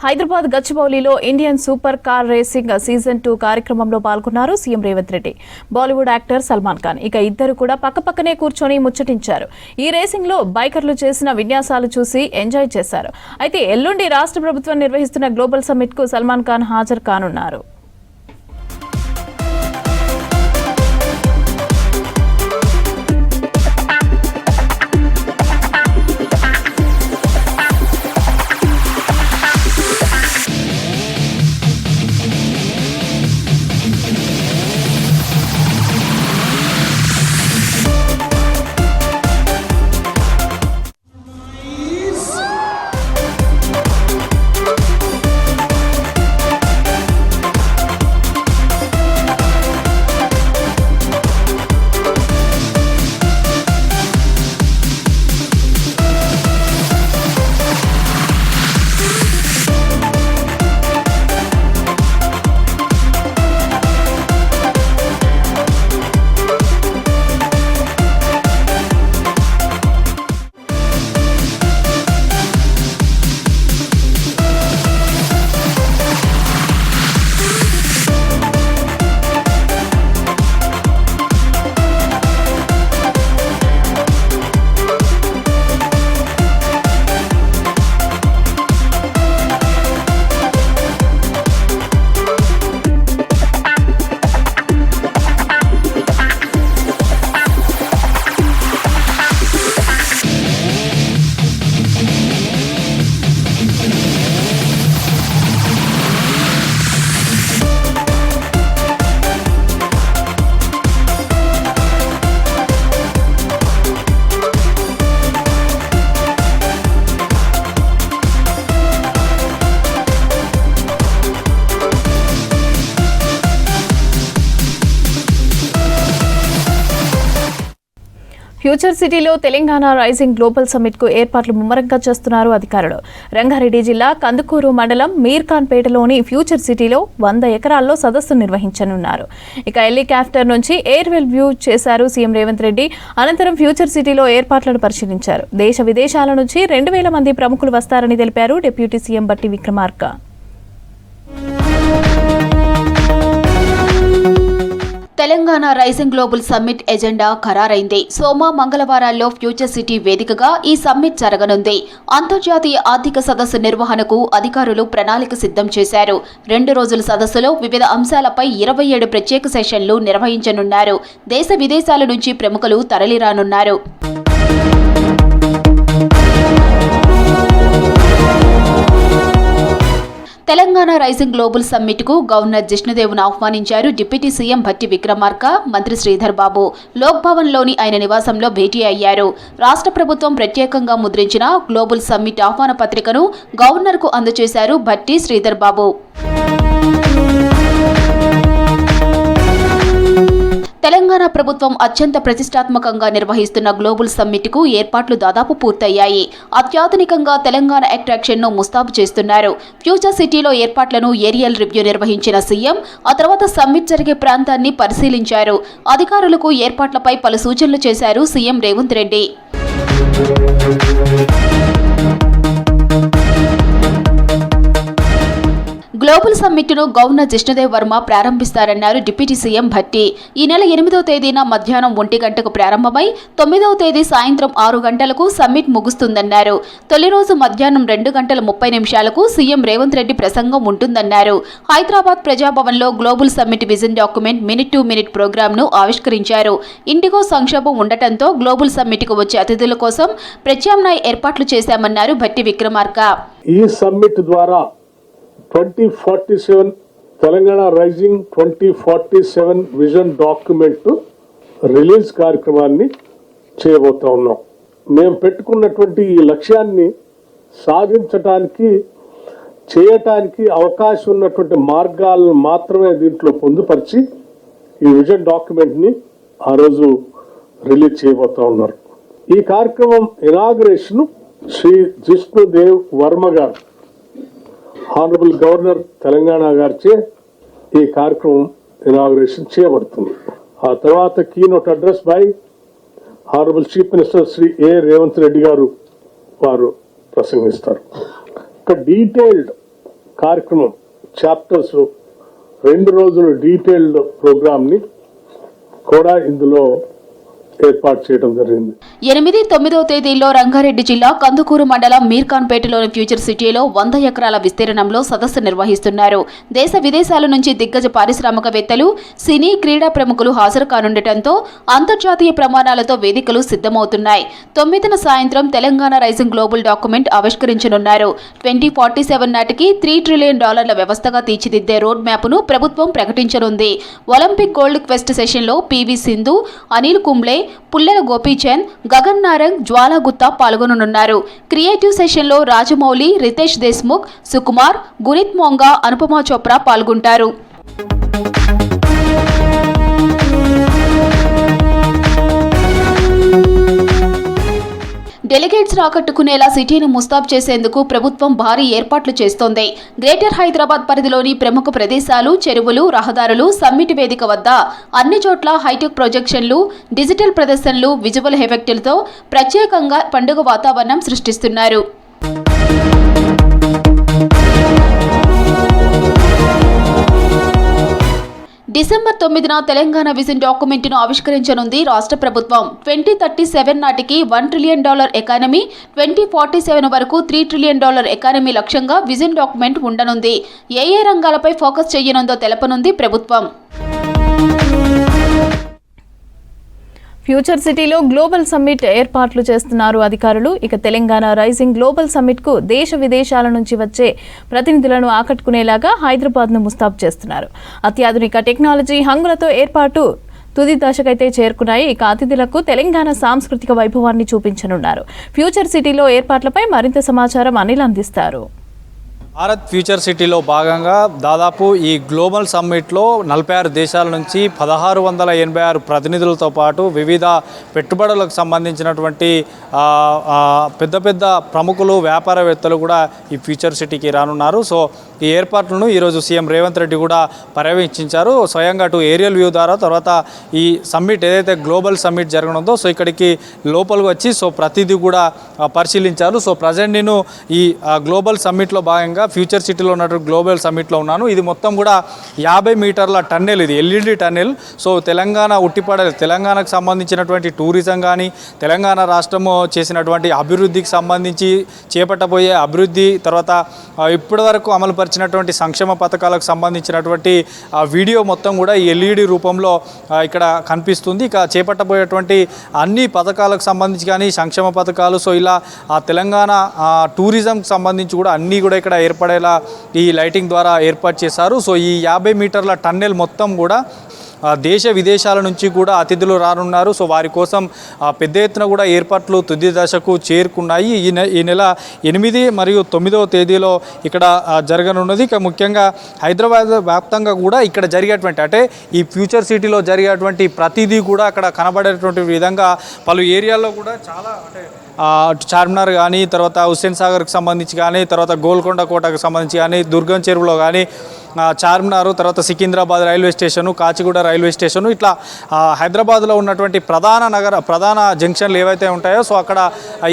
హైదరాబాద్ గచ్చిబౌలిలో Indian super car racing season 2 కార్యక్రమంలో పాల్గొన్నారు CM Revanth Reddy. Bollywood actor Salman Khan ఇక ఇద్దరు కూడా పక్కపక్కనే కూర్చొని ముచ్చటించారు. ఈ రేసింగ్ లో బైకర్లు చేసిన విన్యాసాలు చూసి ఎంజాయ్ చేశారు. అయితే ఎల్లుండి రాష్ట్ర ప్రభుత్వం నిర్వహిస్తున్న గ్లోబల్ సమ్మిట్ కు సల్మాన్ ఖాన్ హాజరు కానున్నారు. ఫ్యూచర్ సిటీలో తెలంగాణ రైజింగ్ గ్లోబల్ సమ్మిట్ కు ఏర్పాట్లు ముమ్మరంగా చేస్తున్నారు అధికారులు. రంగారెడ్డి జిల్లా కందుకూరు మండలం మీర్ఖాన్పేటలోని ఫ్యూచర్ సిటీలో 100 ఎకరాల్లో సదస్సు నిర్వహించనున్నారు. ఇక హెలికాప్టర్ నుంచి ఎయిర్వెల్ వ్యూ చేశారు సీఎం రేవంత్ రెడ్డి. అనంతరం ఫ్యూచర్ సిటీలో ఏర్పాట్లను పరిశీలించారు. దేశ విదేశాల నుంచి 2000 మంది ప్రముఖులు వస్తారని తెలిపారు deputy CM Bhatti Vikramarka. Telangana rising global summit agenda ఖరారైంది. సోమ మంగళవారాల్లో ఫ్యూచర్ సిటీ వేదికగా ఈ సమ్మిట్ జరగనుంది. అంతర్జాతీయ ఆర్థిక సదస్సు నిర్వహణకు అధికారులు ప్రణాళిక సిద్ధం చేశారు. 2 రోజుల సదస్సులో వివిధ అంశాలపై 27 ప్రత్యేక సెషన్లు నిర్వహించనున్నారు. దేశ విదేశాల నుంచి ప్రముఖులు తరలిరానున్నారు. తెలంగాణ రైజింగ్ గ్లోబల్ సమ్మిట్ కు గవర్నర్ జిష్ణుదేవ్ను ఆహ్వానించారు డిప్యూటీ సీఎం భట్టి విక్రమార్క, మంత్రి శ్రీధర్ బాబు. లోక్ భవన్ లోని ఆయన నివాసంలో భేటీ అయ్యారు. రాష్ట్ర ప్రభుత్వం ప్రత్యేకంగా ముద్రించిన గ్లోబల్ సమ్మిట్ ఆహ్వాన పత్రికను గవర్నర్ కు అందజేశారు భట్టి, శ్రీధర్ బాబు. తెలంగాణ ప్రభుత్వం అత్యంత ప్రతిష్టాత్మకంగా నిర్వహిస్తున్న గ్లోబల్ సమ్మిట్ కు ఏర్పాట్లు దాదాపు పూర్తయ్యాయి. అత్యాధునికంగా తెలంగాణ అట్రాక్షన్ ను ముస్తాబు చేస్తున్నారు. ఫ్యూచర్ సిటీలో ఏర్పాట్లను ఏరియల్ రివ్యూ నిర్వహించిన సీఎం ఆ తర్వాత సమ్మిట్ జరిగే ప్రాంతాన్ని పరిశీలించారు. అధికారులకు ఏర్పాట్లపై పలు సూచనలు చేశారు CM Revanth Reddy. Global summit ను గవర్నర్ జిష్ణుదేవ్ వర్మ ప్రారంభిస్తారన్నారు డిప్యూటీ సీఎం భట్టి. ఈ నెల 8వ తేదీన మధ్యాహ్నం 1 గంటకు ప్రారంభమై 9వ తేదీ సాయంత్రం 6 గంటలకు సమ్మిట్ ముగుస్తుందన్నారు. తొలి రోజు మధ్యాహ్నం 2 గంటల 30 నిమిషాలకు సీఎం రేవంత్ రెడ్డి ప్రసంగం ఉంటుందన్నారు. హైదరాబాద్ ప్రజాభవన్లో global summit vision document minute to minute program ను ఆవిష్కరించారు. ఇండిగో సంక్షోభం ఉండటంతో గ్లోబల్ సమ్మిట్ కు వచ్చే అతిథుల కోసం ప్రత్యామ్నాయ ఏర్పాట్లు చేశామన్నారు భట్టి విక్రమార్క. ఈ సమ్మిట్ ద్వారా 2047 Telangana rising 2047 vision document release కార్యక్రమాన్ని చేయబోతా ఉన్నాం. మేము పెట్టుకున్నటువంటి ఈ లక్ష్యాన్ని సాధించడానికి చేయటానికి అవకాశం ఉన్నటువంటి మార్గాలను మాత్రమే దీంట్లో పొందుపరిచి ఈ విజన్ డాక్యుమెంట్ని ఆ రోజు రిలీజ్ చేయబోతా ఉన్నారు. ఈ కార్యక్రమం ఇనాగ్రేషన్ శ్రీ జిష్ణుదేవ్ వర్మ గారు, హానరబుల్ గవర్నర్ తెలంగాణ గారిచే ఈ కార్యక్రమం ఇనాగ్రేషన్ చేయబడుతుంది. ఆ తర్వాత keynote address by honourable chief minister Shri A Revanth Reddy గారు వారు ప్రసంగిస్తారు. ఒక డీటెయిల్డ్ కార్యక్రమం చాప్టర్స్ 2 రోజుల డీటెయిల్డ్ ప్రోగ్రామ్ని కూడా ఇందులో ఏర్పాటు చేయడం జరిగింది. 8, 9వ తేదీల్లో రంగారెడ్డి జిల్లా కందుకూరు మండలం మీర్ఖాన్పేటలోని ఫ్యూచర్ సిటీలో 100 ఎకరాల విస్తీర్ణంలో సదస్సు నిర్వహిస్తున్నారు. దేశ విదేశాల నుంచి దిగ్గజ పారిశ్రామికవేత్తలు, సినీ, క్రీడా ప్రముఖులు హాజరు కానుండటంతో అంతర్జాతీయ ప్రమాణాలతో వేదికలు సిద్ధమవుతున్నాయి. 9న సాయంత్రం తెలంగాణ రైజింగ్ గ్లోబల్ డాక్యుమెంట్ ఆవిష్కరించనున్నారు. 2047 నాటికి $3 ట్రిలియన్ వ్యవస్థగా తీర్చిదిద్దే రోడ్ మ్యాప్ను ప్రభుత్వం ప్రకటించనుంది. ఒలింపిక్ గోల్డ్ క్వెస్ట్ సెషన్లో పివి సింధు, అనిల్ కుంబ్లే, పుల్లెల గోపీచంద్, గగన్ నారంగ్, జ్వాలా గుత్తా పాల్గొననున్నారు. క్రియేటివ్ సెషన్లో రాజమౌళి, రితేష్ దేశ్ముఖ్, సుకుమార్, గురిత్ మోంగా, అనుపమా చోప్రా పాల్గొంటారు. డెలిగేట్స్ ఆకట్టుకునేలా సిటీని ముస్తాబ్ చేసేందుకు ప్రభుత్వం భారీ ఏర్పాట్లు చేస్తోంది. గ్రేటర్ హైదరాబాద్ పరిధిలోని ప్రముఖ ప్రదేశాలు, చెరువులు, రహదారులు, సమ్మిట్ వేదిక వద్ద అన్ని చోట్ల హైటెక్ ప్రొజెక్షన్లు, డిజిటల్ ప్రదర్శనలు, విజువల్ ఎఫెక్టులతో ప్రత్యేకంగా పండుగ వాతావరణం సృష్టిస్తున్నారు. డిసెంబర్ 9న తెలంగాణ విజన్ డాక్యుమెంట్ను ఆవిష్కరించనుంది రాష్ట్ర ప్రభుత్వం. 2037 నాటికి $1 ట్రిలియన్ ఎకానమీ, 2047 వరకు $3 ట్రిలియన్ ఎకానమీ లక్ష్యంగా విజన్ డాక్యుమెంట్ ఉండనుంది. ఏ రంగాలపై ఫోకస్ చేయనుందో తెలపనుంది ప్రభుత్వం. ఫ్యూచర్ సిటీలో గ్లోబల్ సమ్మిట్ ఏర్పాట్లు చేస్తున్నారు అధికారులు. ఇక తెలంగాణ రైజింగ్ గ్లోబల్ సమ్మిట్కు దేశ విదేశాల నుంచి వచ్చే ప్రతినిధులను ఆకట్టుకునేలాగా హైదరాబాద్ను ముస్తాబు చేస్తున్నారు. అత్యాధునిక టెక్నాలజీ హంగులతో ఏర్పాటు తుది దశకైతే చేరుకున్నాయి. ఇక అతిథులకు తెలంగాణ సాంస్కృతిక వైభవాన్ని చూపించనున్నారు. ఫ్యూచర్ సిటీలో ఏర్పాట్లపై మరింత సమాచారం అనిల్ అందిస్తారు. భారత్ ఫ్యూచర్ సిటీలో భాగంగా దాదాపు ఈ గ్లోబల్ సమ్మిట్లో 46 దేశాల నుంచి 1686 ప్రతినిధులతో పాటు వివిధ పెట్టుబడులకు సంబంధించినటువంటి పెద్ద పెద్ద ప్రముఖులు, వ్యాపారవేత్తలు కూడా ఈ ఫ్యూచర్ సిటీకి రానున్నారు. సో ఈ ఏర్పాట్లను ఈరోజు సీఎం రేవంత్ రెడ్డి కూడా పర్యవేక్షించారు. స్వయంగా అటు ఏరియల్ వ్యూ ద్వారా తర్వాత ఈ సమ్మిట్ ఏదైతే గ్లోబల్ సమ్మిట్ జరగనుందో సో ఇక్కడికి లోపలికి వచ్చి సో ప్రతిదీ కూడా పరిశీలించారు. సో ప్రజెంట్ నేను ఈ గ్లోబల్ సమ్మిట్లో భాగంగా ఫ్యూచర్ సిటీలో ఉన్నటువంటి గ్లోబల్ సమ్మిట్లో ఉన్నాను. ఇది మొత్తం కూడా 50 మీటర్ల టన్నెల్, ఇది ఎల్ఈడి టన్నెల్. సో తెలంగాణ ఉట్టిపడే తెలంగాణకు సంబంధించినటువంటి టూరిజం కానీ, తెలంగాణ రాష్ట్రము చేసినటువంటి అభివృద్ధికి సంబంధించి చేపట్టబోయే అభివృద్ధి, తర్వాత ఇప్పటి వరకు అమలుపరిచినటువంటి సంక్షేమ పథకాలకు సంబంధించినటువంటి వీడియో మొత్తం కూడా ఈ ఎల్ఈడి రూపంలో ఇక్కడ కనిపిస్తుంది. ఇక చేపట్టబోయేటువంటి అన్ని పథకాలకు సంబంధించి కానీ, సంక్షేమ పథకాలు, సో ఇలా తెలంగాణ టూరిజంకి సంబంధించి కూడా అన్నీ కూడా ఇక్కడ ఏర్పడేలా ఈ లైటింగ్ ద్వారా ఏర్పాటు చేశారు. సో ఈ 50 మీటర్ల టన్నెల్ మొత్తం కూడా దేశ విదేశాల నుంచి కూడా అతిథులు రానున్నారు. సో వారి కోసం పెద్ద ఎత్తున కూడా ఏర్పాట్లు తుది దశకు చేరుకున్నాయి. ఈ నెల 8 మరియు 9వ తేదీలో ఇక్కడ జరగనున్నది. ఇక ముఖ్యంగా హైదరాబాద్ వ్యాప్తంగా కూడా ఇక్కడ జరిగేటువంటి అంటే ఈ ఫ్యూచర్ సిటీలో జరిగేటువంటి ప్రతిదీ కూడా అక్కడ కనబడేటువంటి విధంగా పలు ఏరియాల్లో కూడా చాలా అంటే చార్మినార్ కానీ, తర్వాత హుస్సేన్ సాగర్కి సంబంధించి కానీ, తర్వాత గోల్కొండ కోటకు సంబంధించి కానీ, దుర్గం చెరువులో కానీ, చార్మినార్, తర్వాత Secunderabad railway station, Kachiguda railway station, ఇట్లా హైదరాబాద్లో ఉన్నటువంటి ప్రధాన జంక్షన్లు ఏవైతే ఉంటాయో సో అక్కడ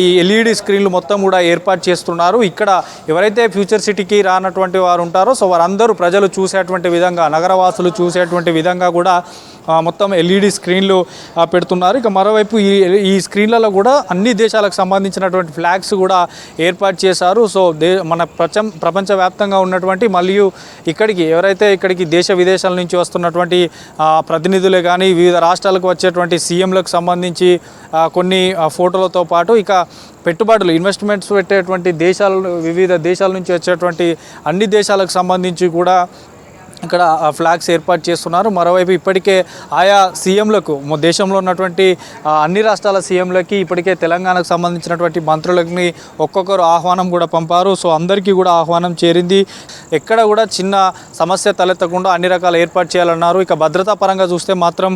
ఈ ఎల్ఈడి స్క్రీన్లు మొత్తం కూడా ఏర్పాటు చేస్తున్నారు. ఇక్కడ ఎవరైతే ఫ్యూచర్ సిటీకి రానటువంటి వారు ఉంటారో సో వారందరూ ప్రజలు చూసేటువంటి విధంగా, నగరవాసులు చూసేటువంటి విధంగా కూడా మొత్తం ఎల్ఈడి స్క్రీన్లు పెడుతున్నారు. ఇక మరోవైపు ఈ స్క్రీన్లలో కూడా అన్ని దేశాలకు సంబంధించినటువంటి ఫ్లాగ్స్ కూడా ఏర్పాటు చేశారు. సో మన ప్రపంచవ్యాప్తంగా ఉన్నటువంటి మరియు ఎవరైతే ఇక్కడికి దేశ విదేశాల నుంచి వస్తున్నటువంటి ప్రతినిధులే కానీ, వివిధ రాష్ట్రాలకు వచ్చేటువంటి సీఎంలకు సంబంధించి కొన్ని ఫోటోలతో పాటు ఇక పెట్టుబడులు, ఇన్వెస్ట్మెంట్స్ పెట్టేటువంటి వివిధ దేశాల నుంచి వచ్చేటువంటి అన్ని దేశాలకు సంబంధించి కూడా ఇక్కడ ఫ్లాగ్స్ ఏర్పాటు చేస్తున్నారు. మరోవైపు ఇప్పటికే ఆయా సీఎంలకు, దేశంలో ఉన్నటువంటి అన్ని రాష్ట్రాల సీఎంలకి ఇప్పటికే తెలంగాణకు సంబంధించినటువంటి మంత్రులకి ఒక్కొక్కరు ఆహ్వానం కూడా పంపారు. సో అందరికీ కూడా ఆహ్వానం చేరింది. ఎక్కడ కూడా చిన్న సమస్య తలెత్తకుండా అన్ని రకాల ఏర్పాటు చేయాలన్నారు. ఇక భద్రతా పరంగా చూస్తే మాత్రం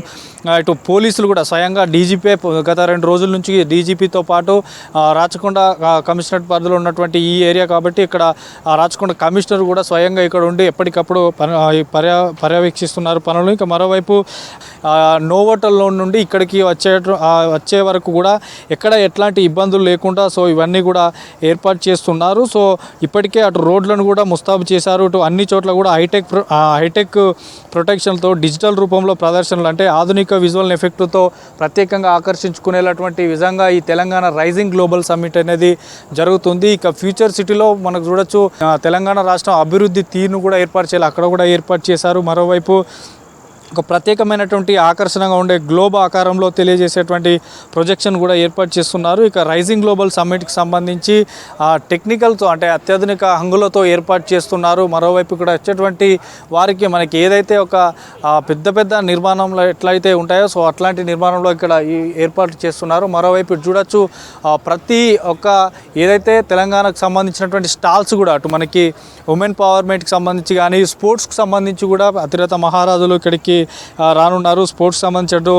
ఇటు పోలీసులు కూడా స్వయంగా డీజీపీ గత 2 రోజుల నుంచి డీజీపీతో పాటు రాచకొండ కమిషనరేట్ పరిధిలో ఉన్నటువంటి ఈ ఏరియా కాబట్టి ఇక్కడ రాచకొండ కమిషనర్ కూడా స్వయంగా ఇక్కడ ఉండి ఎప్పటికప్పుడు పర్యవేక్షిస్తున్నారు పనులు. ఇంకా మరోవైపు నోవోటల్లో నుండి ఇక్కడికి వచ్చే వరకు కూడా ఎక్కడ ఎట్లాంటి ఇబ్బందులు లేకుండా సో ఇవన్నీ కూడా ఏర్పాటు చేస్తున్నారు. సో ఇప్పటికే అటు రోడ్లను కూడా ముస్తాబు చేశారు. ఇటు అన్ని చోట్ల కూడా హైటెక్ ప్రొటెక్షన్తో డిజిటల్ రూపంలో ప్రదర్శనలు అంటే ఆధునిక విజువల్ ఎఫెక్ట్తో ప్రత్యేకంగా ఆకర్షించుకునేటటువంటి విధంగా ఈ తెలంగాణ రైజింగ్ గ్లోబల్ సమ్మిట్ అనేది జరుగుతుంది. ఇక ఫ్యూచర్ సిటీలో మనకు చూడొచ్చు తెలంగాణ రాష్ట్రం అభివృద్ధి తీరును కూడా ఏర్పాటు చేయాలి, అక్కడ కూడా ఏర్పాటు చేశారు. మరోవైపు ఒక ప్రత్యేకమైనటువంటి ఆకర్షణగా ఉండే గ్లోబ్ ఆకారంలో తెలియజేసేటువంటి ప్రొజెక్షన్ కూడా ఏర్పాటు చేస్తున్నారు. ఇక రైజింగ్ గ్లోబల్ సమ్మిట్కి సంబంధించి టెక్నికల్తో అంటే అత్యాధునిక హంగులతో ఏర్పాటు చేస్తున్నారు. మరోవైపు ఇక్కడ వచ్చేటువంటి వారికి మనకి ఏదైతే ఒక పెద్ద నిర్మాణంలో ఎట్లయితే ఉంటాయో సో అట్లాంటి నిర్మాణంలో ఇక్కడ ఈ ఏర్పాటు చేస్తున్నారు. మరోవైపు చూడొచ్చు ప్రతి ఒక్క ఏదైతే తెలంగాణకు సంబంధించినటువంటి స్టాల్స్ కూడా అటు మనకి ఉమెన్ పవర్మెంట్కి సంబంధించి కానీ స్పోర్ట్స్కి సంబంధించి కూడా అతిరథ మహారాజులు ఇక్కడికి రానున్నారు. స్పోర్ట్స్ సంబంధించిన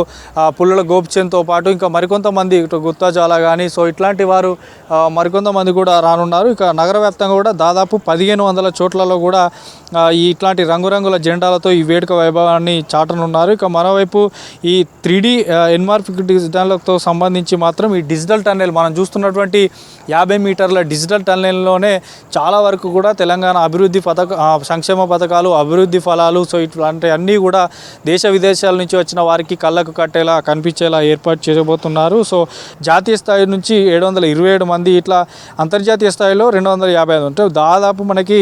పుల్లల గోపిచంద్తో పాటు ఇంకా మరికొంతమంది ఇటు గుత్తాజాల కానీ సో ఇట్లాంటి వారు మరికొంతమంది కూడా రానున్నారు. ఇక నగర వ్యాప్తంగా కూడా దాదాపు 1500 చోట్లలో కూడా ఇట్లాంటి రంగురంగుల జెండాలతో ఈ వేడుక వైభవాన్ని చాటనున్నారు. ఇక మరోవైపు ఈ 3D ఎన్మార్ఫిక్ డిజిటల్తో సంబంధించి మాత్రం ఈ డిజిటల్ టన్నెల్ మనం చూస్తున్నటువంటి 50 మీటర్ల డిజిటల్ టన్నెల్లోనే చాలా వరకు కూడా తెలంగాణ అభివృద్ధి సంక్షేమ పథకాలు, అభివృద్ధి ఫలాలు సో ఇట్లాంటి అన్నీ కూడా దేశ విదేశాల నుంచి వచ్చిన వారికి కళ్ళకు కట్టేలా కనిపించేలా ఏర్పాటు చేయబోతున్నారు. సో జాతీయ స్థాయి నుంచి 727 మంది, ఇట్లా అంతర్జాతీయ స్థాయిలో 255 అంటే దాదాపు మనకి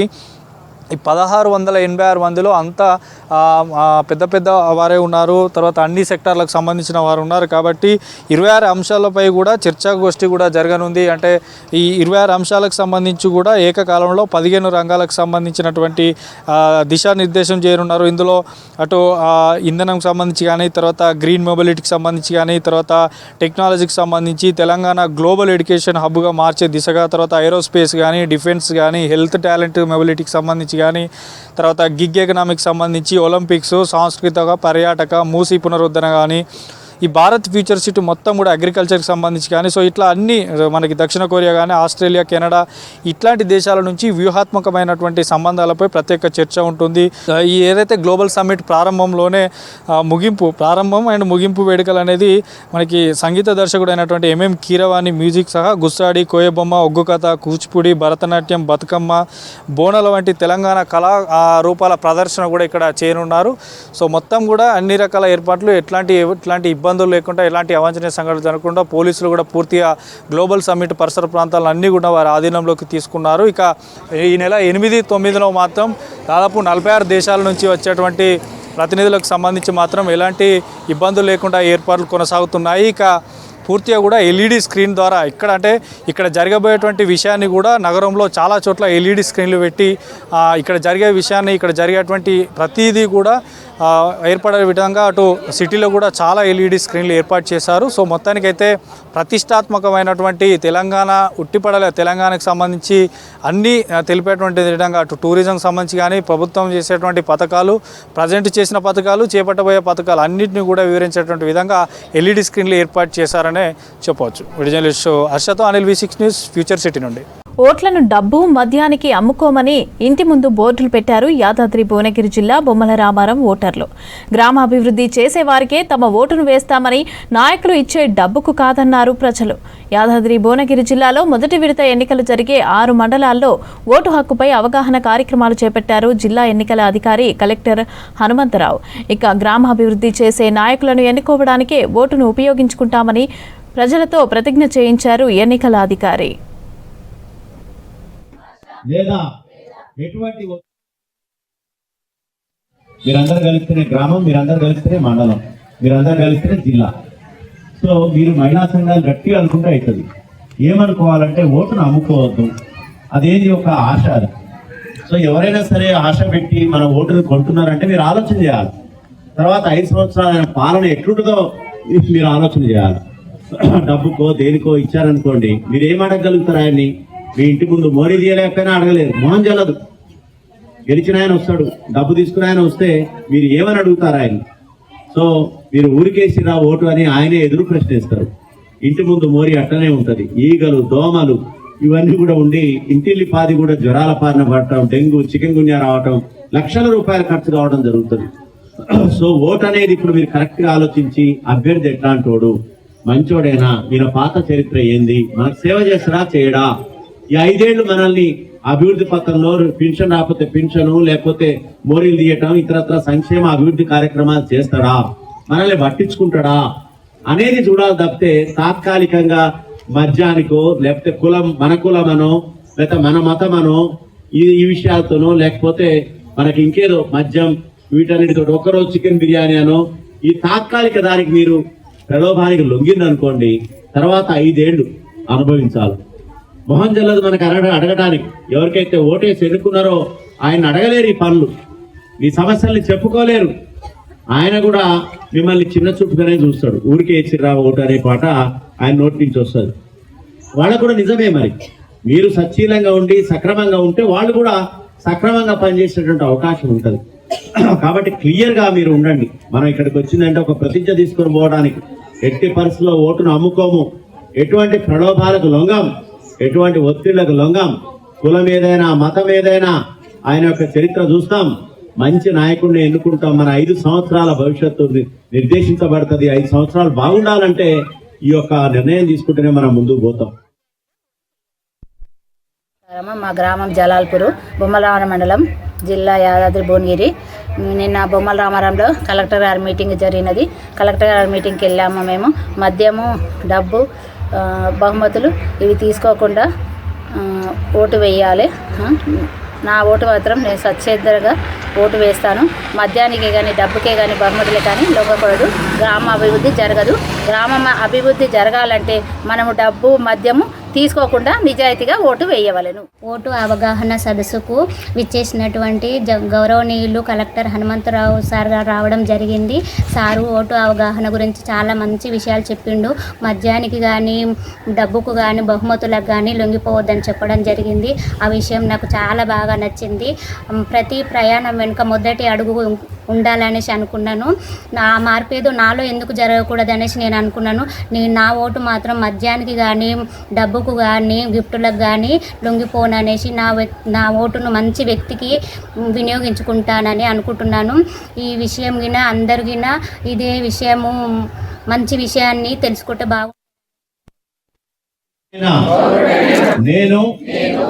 ఈ 1686 మందిలో అంతా పెద్ద వారే ఉన్నారు. తర్వాత అన్ని సెక్టార్లకు సంబంధించిన వారు ఉన్నారు. కాబట్టి 26 అంశాలపై కూడా చర్చాగోష్ఠి కూడా జరగనుంది. అంటే ఈ 26 అంశాలకు సంబంధించి కూడా ఏకకాలంలో 15 రంగాలకు సంబంధించినటువంటి దిశానిర్దేశం చేయనున్నారు. ఇందులో అటు ఇంధనంకి సంబంధించి కానీ, తర్వాత గ్రీన్ మొబిలిటీకి సంబంధించి కానీ, తర్వాత టెక్నాలజీకి సంబంధించి తెలంగాణ గ్లోబల్ ఎడ్యుకేషన్ హబ్గా మార్చే దిశగా, తర్వాత ఏరోస్పేస్ కానీ, డిఫెన్స్ కానీ, హెల్త్ టాలెంట్ మొబిలిటీకి సంబంధించి కానీ, తర్వాత గిగ్ ఎకనామిక్స్ సంబంధించి, ఒలింపిక్స్, సాంస్కృతిక, పర్యాటక, మూసీ పునరుద్ధరణ కానీ, ఈ భారత్ ఫ్యూచర్ సిటీ మొత్తం కూడా అగ్రికల్చర్కి సంబంధించి కానీ సో ఇట్లా అన్ని మనకి దక్షిణ కొరియా కానీ, ఆస్ట్రేలియా, కెనడా ఇట్లాంటి దేశాల నుంచి వ్యూహాత్మకమైనటువంటి సంబంధాలపై ప్రత్యేక చర్చ ఉంటుంది. ఈ ఏదైతే గ్లోబల్ సమ్మిట్ ప్రారంభంలోనే ప్రారంభం అండ్ ముగింపు వేడుకలు అనేది మనకి సంగీత దర్శకుడు అయినటువంటి ఎంఎం కీరవాణి మ్యూజిక్ సహా గుస్సాడి, కోయబొమ్మ, ఒగ్గు కథ, కూచిపూడి, భరతనాట్యం, బతుకమ్మ, బోనాల వంటి తెలంగాణ కళా రూపాల ప్రదర్శన కూడా ఇక్కడ చేయనున్నారు. సో మొత్తం కూడా అన్ని రకాల ఏర్పాట్లు ఎట్లాంటి ఇబ్బందులు లేకుండా, ఎలాంటి అవాంఛనీయ సంఘటనలు జరగకుండా పోలీసులు కూడా పూర్తిగా గ్లోబల్ సమ్మిట్ పరిసర ప్రాంతాలన్నీ కూడా వారి ఆధీనంలోకి తీసుకున్నారు. ఇక ఈ నెల 8, 9లో మాత్రం దాదాపు 46 దేశాల నుంచి వచ్చేటువంటి ప్రతినిధులకు సంబంధించి మాత్రం ఎలాంటి ఇబ్బందులు లేకుండా ఏర్పాట్లు కొనసాగుతున్నాయి. ఇక పూర్తిగా కూడా ఎల్ఈడి స్క్రీన్ ద్వారా ఇక్కడ జరగబోయేటువంటి విషయాన్ని కూడా నగరంలో చాలా చోట్ల ఎల్ఈడి స్క్రీన్లు పెట్టి ఇక్కడ జరిగే విషయాన్ని, ఇక్కడ జరిగేటువంటి ప్రతిదీ కూడా ఏర్పడే విధంగా అటు సిటీలో కూడా చాలా ఎల్ఈడి స్క్రీన్లు ఏర్పాటు చేశారు. సో మొత్తానికైతే ప్రతిష్టాత్మకమైనటువంటి తెలంగాణకు సంబంధించి అన్నీ తెలిపేటువంటి విధంగా అటు టూరిజంకి సంబంధించి కానీ, ప్రభుత్వం చేసేటువంటి పథకాలు, ప్రజెంట్ చేసిన పథకాలు, చేపట్టబోయే పథకాలు అన్నింటినీ కూడా వివరించేటువంటి విధంగా ఎల్ఈడి స్క్రీన్లు ఏర్పాటు చేశారనే చెప్పవచ్చు. జర్నలిస్ట్ హర్షతో Anil, V6 news, future city నుండి. ఓట్లను డబ్బు, మద్యానికి అమ్ముకోమని ఇంటి ముందు బోర్డులు పెట్టారు యాదాద్రి భువనగిరి జిల్లా బొమ్మల రామారం ఓటర్లు. గ్రామాభివృద్ధి చేసేవారికే తమ ఓటును వేస్తామని, నాయకులు ఇచ్చే డబ్బుకు కాదన్నారు ప్రజలు. యాదాద్రి భువనగిరి జిల్లాలో మొదటి విడత ఎన్నికలు జరిగే 6 మండలాల్లో ఓటు హక్కుపై అవగాహన కార్యక్రమాలు చేపట్టారు జిల్లా ఎన్నికల అధికారి కలెక్టర్ హనుమంతరావు. ఇక గ్రామాభివృద్ధి చేసే నాయకులను ఎన్నుకోవడానికే ఓటును ఉపయోగించుకుంటామని ప్రజలతో ప్రతిజ్ఞ చేయించారు ఎన్నికల అధికారి. లేదా ఎటువంటి మీరందరూ కలిస్తేనే గ్రామం, మీరందరూ కలిస్తేనే మండలం, మీరందరూ కలిస్తేనే జిల్లా. సో మీరు మహిళా సంఘాలు గట్టిగా అనుకుంటే అవుతుంది. ఏమనుకోవాలంటే ఓటును అమ్ముకోవద్దు, అదేంటి ఒక ఆశ. అది సో ఎవరైనా సరే ఆశ పెట్టి మన ఓటును కొంటున్నారంటే మీరు ఆలోచన చేయాలి. తర్వాత 5 సంవత్సరాల పాలన ఎట్లుంటుందో మీరు ఆలోచన చేయాలి. డబ్బుకో దేనికో ఇచ్చారనుకోండి, మీరు ఏం అడగగలుగుతారు ఆయన్ని? మీ ఇంటి ముందు మోరీ తీయలేకపోయినా అడగలేరు, మోహన్ చెల్లదు. గెలిచిన ఆయన వస్తాడు, డబ్బు తీసుకుని ఆయన వస్తే మీరు ఏమని అడుగుతారు ఆయన? సో మీరు ఊరికేసిరా ఓటు అని ఆయనే ఎదురు ప్రశ్నిస్తారు. ఇంటి ముందు మోరీ అట్టనే ఉంటుంది. ఈగలు, దోమలు, ఇవన్నీ కూడా ఉండి ఇంటిల్లిపాది కూడా జ్వరాల పారిన పడటం, డెంగ్యూ, చికెన్ గున్యా రావటం, లక్షల రూపాయలు ఖర్చు కావడం జరుగుతుంది. సో ఓట్ అనేది ఇప్పుడు మీరు కరెక్ట్ గా ఆలోచించి అభ్యర్థి ఎట్లాంటోడు, మంచోడేనా, ఈయన పాత చరిత్ర ఏంది, మనకు సేవ చేస్తాడా చేయడా, ఈ 5 ఏళ్ళు మనల్ని అభివృద్ధి పథంలో పెన్షన్ రాకపోతే పెన్షన్, లేకపోతే మోరీలు తీయటం, ఇతరత్ర సంక్షేమ అభివృద్ధి కార్యక్రమాలు చేస్తాడా, మనల్ని పట్టించుకుంటాడా అనేది చూడాలి తప్పితే తాత్కాలికంగా మద్యానికో లేకపోతే మన కులమనో లేకపోతే మన మతమనో ఈ విషయాలతోనో లేకపోతే మనకి ఇంకేదో మద్యం వీటన్నిటితో ఒక్కరోజు చికెన్ బిర్యానీ అనో ఈ తాత్కాలిక దానికి మీరు ప్రలోభానికి లొంగిందనుకోండి, తర్వాత 5 ఏళ్ళు అనుభవించాలి. మొహం జల్లదు మనకు అడగడానికి. ఎవరికైతే ఓటేసి ఎన్నుకున్నారో ఆయన అడగలేరు ఈ పనులు, మీ సమస్యల్ని చెప్పుకోలేరు. ఆయన కూడా మిమ్మల్ని చిన్న చూపుగానే చూస్తాడు. ఊరికే ఇచ్చిరా ఓటు అనే పాట ఆయన నోటి నుంచి వస్తుంది. వాళ్ళకు కూడా నిజమే, మరి మీరు సచ్చీలంగా ఉండి సక్రమంగా ఉంటే వాళ్ళు కూడా సక్రమంగా పనిచేసేటువంటి అవకాశం ఉంటుంది. కాబట్టి క్లియర్గా మీరు ఉండండి. మనం ఇక్కడికి వచ్చిందంటే ఒక ప్రతిజ్ఞ తీసుకొని పోవడానికి, ఎట్టి పరిస్థితుల్లో ఓటును అమ్ముకోము, ఎటువంటి ప్రలోభాలకు లొంగం, ఎటువంటి ఒత్తిళ్లకు లొంగం, కులం ఏదైనా మతం ఏదైనా ఆయన యొక్క చరిత్ర చూస్తాం, మంచి నాయకుడిని ఎన్నుకుంటాం. మన 5 సంవత్సరాల భవిష్యత్తు నిర్దేశించబడుతుంది. 5 సంవత్సరాలు బాగుండాలంటే ఈ యొక్క నిర్ణయం తీసుకుంటేనే మనం ముందుకు పోతాం. మా గ్రామం జలాల్పూర్, బొమ్మలరామరం మండలం, జిల్లా యాదాద్రి భువనగిరి. నిన్న బొమ్మలరామరంలో కలెక్టర్ గారి మీటింగ్ జరిగినది. కలెక్టర్ గారి మీటింగ్కి వెళ్ళాము మేము. మద్యము, డబ్బు, బహుమతులు ఇవి తీసుకోకుండా ఓటు వేయాలి. నా ఓటు మాత్రం నేను స్వచ్ఛందంగా ఓటు వేస్తాను. మద్యానికి కానీ డబ్బుకే కానీ బహుమతులే కానీ లొంగకూడదు. గ్రామ అభివృద్ధి జరగదు. గ్రామం అభివృద్ధి జరగాలంటే మనము డబ్బు, మద్యము తీసుకోకుండా నిజాయితీగా ఓటు వేయవలెను. ఓటు అవగాహన సదస్సుకు విచ్చేసినటువంటి గౌరవనీయులు కలెక్టర్ హనుమంతరావు సార్ గారు రావడం జరిగింది. సారు ఓటు అవగాహన గురించి చాలా మంచి విషయాలు చెప్పిండు. మద్యానికి కానీ డబ్బుకు కానీ బహుమతులకు కానీ లొంగిపోవద్దని చెప్పడం జరిగింది. ఆ విషయం నాకు చాలా బాగా నచ్చింది. ప్రతి ప్రయాణం వెనుక మొదటి అడుగు ఉండాలనేసి అనుకున్నాను. నా మార్పు ఏదో నాలో ఎందుకు జరగకూడదు అనేసి నేను అనుకున్నాను. నా ఓటు మాత్రం మద్యానికి కానీ డబ్బుకు కానీ గిఫ్టులకు కానీ లొంగిపోననేసి నా ఓటును మంచి వ్యక్తికి వినియోగించుకుంటానని అనుకుంటున్నాను. ఈ విషయం గిన అందరిగిన ఇదే విషయము మంచి విషయాన్ని తెలుసుకుంటే బాగు. నేను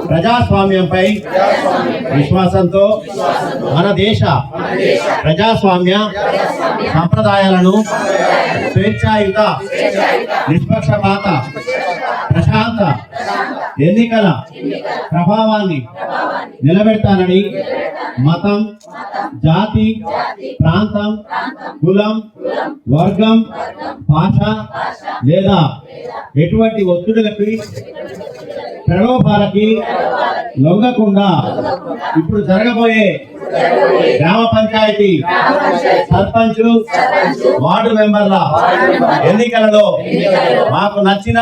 ప్రజాస్వామ్యంపై విశ్వాసంతో మన దేశ ప్రజాస్వామ్య సంప్రదాయాలను స్వేచ్ఛాయుత, నిష్పక్షపాత, ప్రశాంత ఎన్నికల ప్రభావాన్ని నిలబెడతానని మతం, జాతి, ప్రాంతం, కులం, వర్గం, భాష లేదా ఎటువంటి ఒత్తిడులకి, ప్రలోభాలకి లొంగకుండా ఇప్పుడు జరగబోయే గ్రామ పంచాయతీ సర్పంచ్, వార్డు మెంబర్ల ఎన్నికలలో మాకు నచ్చిన,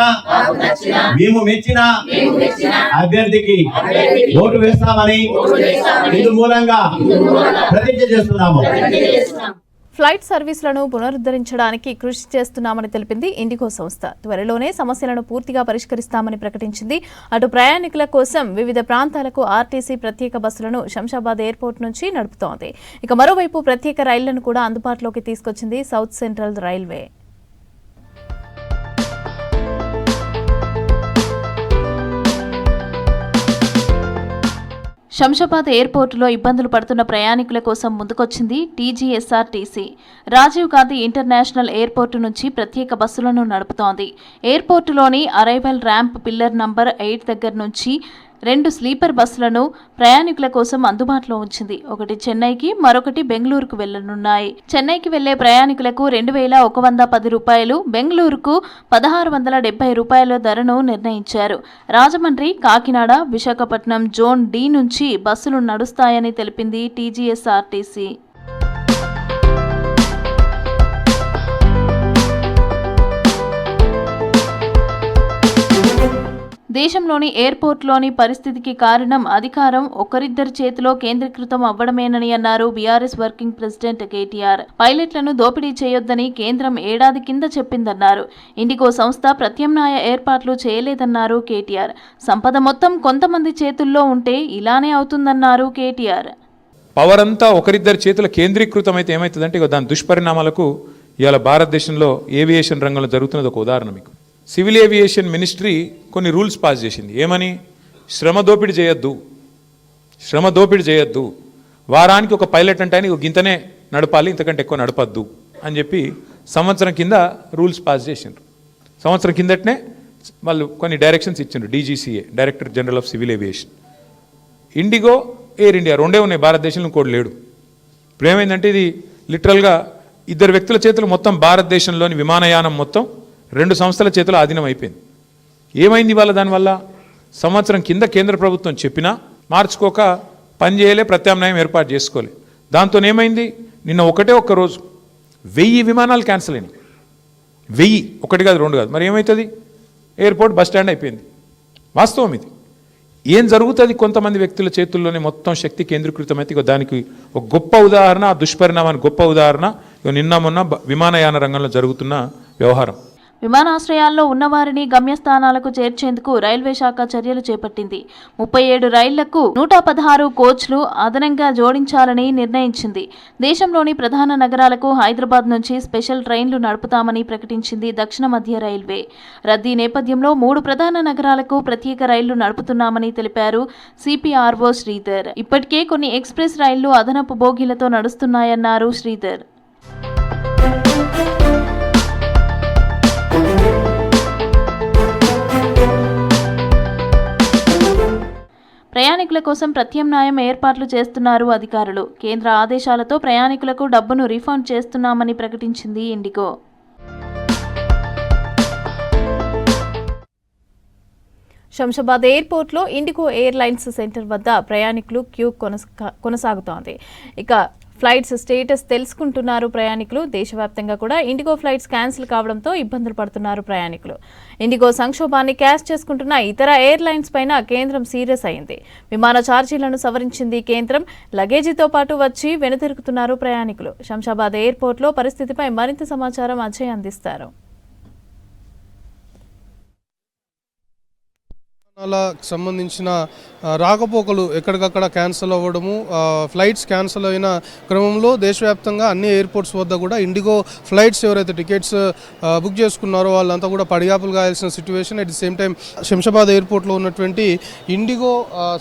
మేము మెచ్చిన అభ్యర్థికి ఓటు వేస్తామని ఇందు మూలంగా ప్రతిజ్ఞ చేస్తున్నాము. ఫ్లైట్ సర్వీసులను పునరుద్ధరించడానికి కృషి చేస్తున్నామని తెలిపింది ఇండిగో సంస్థ. త్వరలోనే సమస్యలను పూర్తిగా పరిష్కరిస్తామని ప్రకటించింది. అటు ప్రయాణికుల కోసం వివిధ ప్రాంతాలకు ఆర్టీసీ ప్రత్యేక బస్సులను శంషాబాద్ ఎయిర్పోర్ట్ నుంచి నడుపుతోంది. ఇక మరోవైపు ప్రత్యేక రైళ్లను కూడా అందుబాటులోకి తీసుకొచ్చింది సౌత్ సెంట్రల్ రైల్వే. శంషాబాద్ ఎయిర్పోర్టులో ఇబ్బందులు పడుతున్న ప్రయాణికుల కోసం ముందుకొచ్చింది TGSRTC. Rajiv Gandhi international airport నుంచి ప్రత్యేక బస్సులను నడుపుతోంది. ఎయిర్పోర్టులోని అరైవల్ ర్యాంప్ పిల్లర్ నంబర్ 8 దగ్గర నుంచి 2 స్లీపర్ బస్సులను ప్రయాణికుల కోసం అందుబాటులో ఉంచింది. ఒకటి చెన్నైకి, మరొకటి బెంగళూరుకు వెళ్లనున్నాయి. చెన్నైకి వెళ్లే ప్రయాణికులకు 2110 రూపాయలు, బెంగళూరుకు 1670 రూపాయల ధరను నిర్ణయించారు. రాజమండ్రి, కాకినాడ, విశాఖపట్నం జోన్ డి నుంచి బస్సులు నడుస్తాయని తెలిపింది టీజీఎస్ఆర్టీసీ. దేశంలోని ఎయిర్పోర్ట్లోని పరిస్థితికి కారణం అధికారం ఒకరిద్దరి చేతిలో కేంద్రీకృతం అవ్వడమేనని అన్నారు బీఆర్ఎస్ వర్కింగ్ ప్రెసిడెంట్ కేటీఆర్. పైలట్లను దోపిడీ చేయొద్దని కేంద్రం ఏడాది కింద చెప్పిందన్నారు. ఇండిగో సంస్థ ప్రత్యామ్నాయ ఏర్పాట్లు చేయలేదన్నారు కేటీఆర్. సంపద మొత్తం కొంతమంది చేతుల్లో ఉంటే ఇలానే అవుతుందన్నారు కేటీఆర్. పవర్ అంతా ఒకరిద్దరి చేతుల కేంద్రీకృతం అయితే ఏమవుతుందంటే దాని దుష్పరిణామాలకు ఇవాళ భారతదేశంలో ఏవియేషన్ రంగంలో జరుగుతున్నది ఒక ఉదాహరణ. మీకు సివిల్ ఏవియేషన్ మినిస్ట్రీ కొన్ని రూల్స్ పాస్ చేసింది. ఏమని? శ్రమ దోపిడీ చేయొద్దు, వారానికి ఒక పైలట్ అంటే ఆయన గింతనే నడపాలి, ఇంతకంటే ఎక్కువ నడపద్దు అని చెప్పి సంవత్సరం కింద రూల్స్ పాస్ చేసిండ్రు. సంవత్సరం కిందటనే వాళ్ళు కొన్ని డైరెక్షన్స్ ఇచ్చిండ్రు. DGCA, director general of civil aviation. IndiGo, air India రెండే ఉన్నాయి భారతదేశంలో, ఇంకోటి లేడు. ఇప్పుడు ఏమైందంటే ఇది లిటరల్గా ఇద్దరు వ్యక్తుల చేతులు మొత్తం భారతదేశంలోని విమానయానం మొత్తం 2 సంస్థల చేతులు ఆధీనం అయిపోయింది. ఏమైంది ఇవాళ? దానివల్ల సంవత్సరం కింద కేంద్ర ప్రభుత్వం చెప్పినా మార్చుకోక పని చేయలే, ప్రత్యామ్నాయం ఏర్పాటు చేసుకోలే. దాంతో ఏమైంది? నిన్న ఒక్క రోజు 1000 విమానాలు క్యాన్సిల్ అయినాయి. 1000, ఒకటి కాదు, 2 కాదు. మరి ఏమవుతుంది? ఎయిర్పోర్ట్ బస్ స్టాండ్ అయిపోయింది. వాస్తవం ఇది. ఏం జరుగుతుంది? కొంతమంది వ్యక్తుల చేతుల్లోనే మొత్తం శక్తి కేంద్రీకృతమైతే దానికి ఒక గొప్ప ఉదాహరణ, ఆ దుష్పరిణామానికి గొప్ప ఉదాహరణ నిన్న మొన్న విమానయాన రంగంలో జరుగుతున్న వ్యవహారం. విమానాశ్రయాల్లో ఉన్నవారిని గమ్యస్థానాలకు చేర్చేందుకు రైల్వే శాఖ చర్యలు చేపట్టింది. 37 రైళ్లకు 116 కోచ్లు అదనంగా జోడించాలని నిర్ణయించింది. దేశంలోని ప్రధాన నగరాలకు హైదరాబాద్ నుంచి స్పెషల్ ట్రైన్లు నడుపుతామని ప్రకటించింది దక్షిణ మధ్య రైల్వే. రద్దీ నేపథ్యంలో 3 ప్రధాన నగరాలకు ప్రత్యేక రైళ్లు నడుపుతున్నామని తెలిపారు CPRO శ్రీధర్. ఇప్పటికే కొన్ని ఎక్స్ప్రెస్ రైళ్లు అదనపు బోగీలతో నడుస్తున్నాయన్నారు శ్రీధర్. ప్రయాణికుల కోసం ప్రత్యామ్నాయం ఏర్పాట్లు చేస్తున్నారు అధికారులు. కేంద్ర ఆదేశాలతో ప్రయాణికులకు డబ్బును రీఫండ్ చేస్తున్నామని ప్రకటించింది ఇండిగో. శంషాబాద్ ఎయిర్పోర్ట్లో ఇండిగో ఎయిర్లైన్స్ సెంటర్ వద్ద ప్రయాణికులు క్యూ కొనసాగుతోంది. ఇక ఫ్లైట్స్ స్టేటస్ తెలుసుకుంటున్నారు ప్రయాణికులు. దేశవ్యాప్తంగా కూడా ఇండిగో ఫ్లైట్స్ క్యాన్సిల్ కావడంతో ఇబ్బందులు పడుతున్నారు ప్రయాణికులు. ఇండిగో సంక్షోభాన్ని క్యాష్ చేసుకుంటున్న ఇతర ఎయిర్లైన్స్ పైన కేంద్రం సీరియస్ అయింది. విమాన ఛార్జీలను సవరించింది కేంద్రం. లగేజీతో పాటు వచ్చి వెనుతిరుగుతున్నారు ప్రయాణికులు. శంషాబాద్ ఎయిర్పోర్ట్లో పరిస్థితిపై మరింత సమాచారం అజయ్ అందిస్తారు. సంబంధించిన రాకపోకలు ఎక్కడికక్కడ క్యాన్సిల్ అవ్వడము, ఫ్లైట్స్ క్యాన్సిల్ అయిన క్రమంలో దేశవ్యాప్తంగా అన్ని ఎయిర్పోర్ట్స్ వద్ద కూడా ఇండిగో ఫ్లైట్స్ ఎవరైతే టికెట్స్ బుక్ చేసుకున్నారో వాళ్ళంతా కూడా పడిగాపులు కాయాల్సిన situation. At the same time Shamshabad ఎయిర్పోర్ట్లో ఉన్నటువంటి ఇండిగో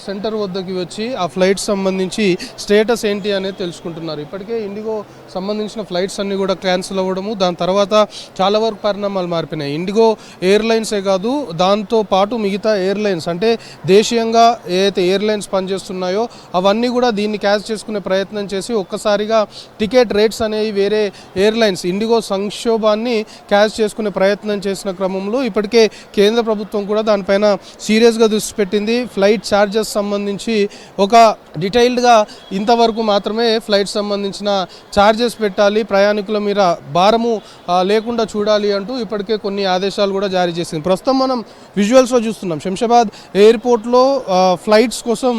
సెంటర్ వద్దకి వచ్చి ఆ ఫ్లైట్స్ సంబంధించి స్టేటస్ ఏంటి అనేది తెలుసుకుంటున్నారు. ఇప్పటికే ఇండిగో సంబంధించిన ఫ్లైట్స్ అన్నీ కూడా క్యాన్సిల్ అవ్వడము, దాని తర్వాత చాలా వరకు పరిణామాలు మారిపోయినాయి. ఇండిగో ఎయిర్లైన్సే కాదు, దాంతో పాటు మిగతా ఎయిర్లైన్స్ అంటే దేశీయంగా ఏదైతే ఎయిర్లైన్స్ పనిచేస్తున్నాయో అవన్నీ కూడా దీన్ని క్యాచ్ చేసుకునే ప్రయత్నం చేసి ఒక్కసారిగా టికెట్ రేట్స్ అనేవి వేరే ఎయిర్లైన్స్ ఇండిగో సంక్షోభాన్ని క్యాచ్ చేసుకునే ప్రయత్నం చేసిన క్రమంలో ఇప్పటికే కేంద్ర ప్రభుత్వం కూడా దానిపైన సీరియస్గా దృష్టి పెట్టింది. ఫ్లైట్ ఛార్జెస్ సంబంధించి ఒక డీటెయిల్డ్గా ఇంతవరకు మాత్రమే ఫ్లైట్ సంబంధించిన ఛార్జెస్ పెట్టాలి, ప్రయాణికుల మీద భారము లేకుండా చూడాలి అంటూ ఇప్పటికే కొన్ని ఆదేశాలు కూడా జారీ చేసింది. ప్రస్తుతం మనం విజువల్స్లో చూస్తున్నాం శంషాబాద్ ఎయిర్పోర్ట్లో ఫ్లైట్స్ కోసం